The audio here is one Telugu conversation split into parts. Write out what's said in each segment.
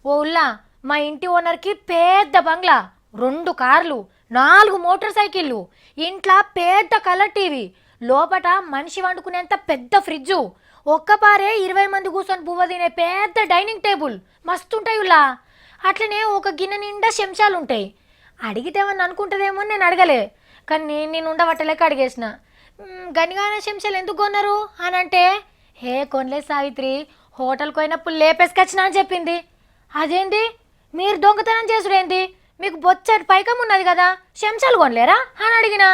ఓ ఉల్లా మా ఇంటి ఓనర్కి పెద్ద బంగ్లా, 2 కార్లు, 4 మోటార్ సైకిళ్ళు, ఇంట్లో పెద్ద కలర్ టీవీ, లోపట మనిషి వండుకునేంత పెద్ద ఫ్రిడ్జు, ఒక్కపారే 20 మంది కూర్చొని బువ్వ తినే పెద్ద డైనింగ్ టేబుల్ మస్తుంటాయి ఉల్లా. అట్లనే ఒక గిన్నె నిండా చెంచాలు ఉంటాయి. అడిగితేమని అనుకుంటుందేమో అని నేను అడగలే, కానీ నేను ఉండబట్టలేక అడిగేసిన. గనిగానే చెంచాలు ఎందుకు కొన్నారు అని అంటే, హే కొనలే సావిత్రి, హోటల్కి పోయినప్పుడు లేపేసుకొచ్చినా అని చెప్పింది. అదేంటి, మీరు దొంగతనం చేసుడేంటి, మీకు బొచ్చటి పైకం ఉన్నది కదా, చెంచాలు కొనలేరా అని అడిగిన.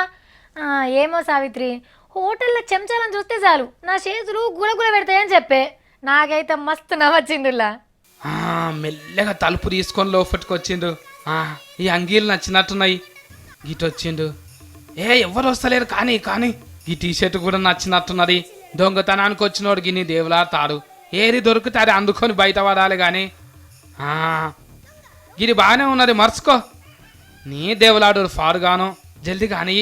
ఏమో సావిత్రి, హోటల్లో చెంచాలను చూస్తే చాలు నా చేతులు గులగుల పెడతాయని చెప్పే. నాకైతే మస్తు నవ్వొచ్చిండులా. ఆ, మెల్లగా తలుపు తీసుకొని లోపలికి వచ్చిండు. ఈ అంగీలు నచ్చినట్టున్నాయి. గిటొచ్చిండు. ఎవరు వస్తలేరు కానీ కానీ ఈ టీషర్ట్ కూడా నచ్చినట్టున్నది. దొంగతనానికి వచ్చినోడు గిని దేవులాడతాడు. ఏది దొరుకుతారు అందుకొని బయట పడాలి కానీ. గిది బాగానే ఉన్నది, మర్చుకో. నీ దేవులాడు ఫారుగాను జల్దీ కానీ.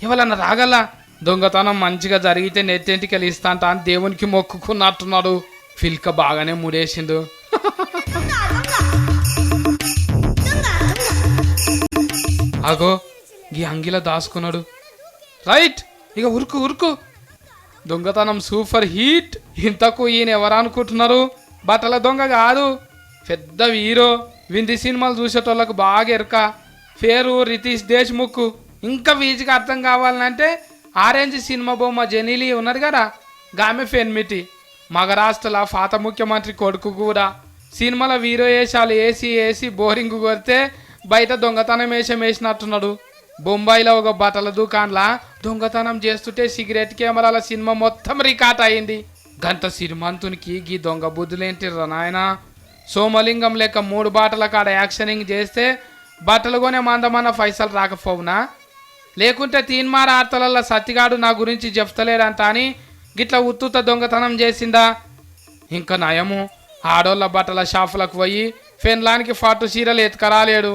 ఎవరన్నా రాగల్లా. దొంగతనం మంచిగా జరిగితే నెత్తెంటికి ఇస్తాంట అని దేవునికి మొక్కుకున్నట్టున్నాడు. ఫిల్క బాగానే ముడేసిండు. అగో గీ అంగిలో దాసుకున్నాడు. రైట్, ఇక ఉరుకు ఉరుకు. దొంగతనం సూపర్ హీట్. ఇంతకు ఈయన ఎవరు అనుకుంటున్నారు? బట్టల దొంగ కాదు, పెద్ద హీరో. వింది సినిమాలు చూసేటోళ్ళకు బాగా ఎరక. పేరు రితీష్ దేశ్ముఖ్. ఇంకా వీజిగా అర్థం కావాలంటే ఆరెంజ్ సినిమా బొమ్మ జెనీలి ఉన్నది కదా, గామె ఫెన్మిటి. మహారాష్ట్రల పాత ముఖ్యమంత్రి కొడుకు కూడా. సినిమాల హీరో వేషాలు వేసి బోరింగ్ కొడితే బయట దొంగతనం వేసినట్టున్నాడు. బొంబాయిలో ఒక బట్టల దుకాణంలా దొంగతనం చేస్తుంటే సిగరెట్ కెమెరాల సినిమా మొత్తం రికార్డ్ అయింది. గంత సినిమాంతునికి గీ దొంగ బుద్ధులేంటి నాయన. సోమలింగం లెక్క 3 బాటల కాడ యాక్షనింగ్ చేస్తే బట్టలు కొనే మందమన్న పైసలు రాకపోవునా? లేకుంటే తీన్మార ఆర్తలల్లో సత్తిగాడు నా గురించి చెప్తలేడంట అని గిట్ల ఉత్తుత దొంగతనం చేసిందా? ఇంకా నయము, ఆడోళ్ళ బట్టల షాపులకు పోయి ఫెన్లానికి 40 చీరలు ఎత్తుకరాలేడు.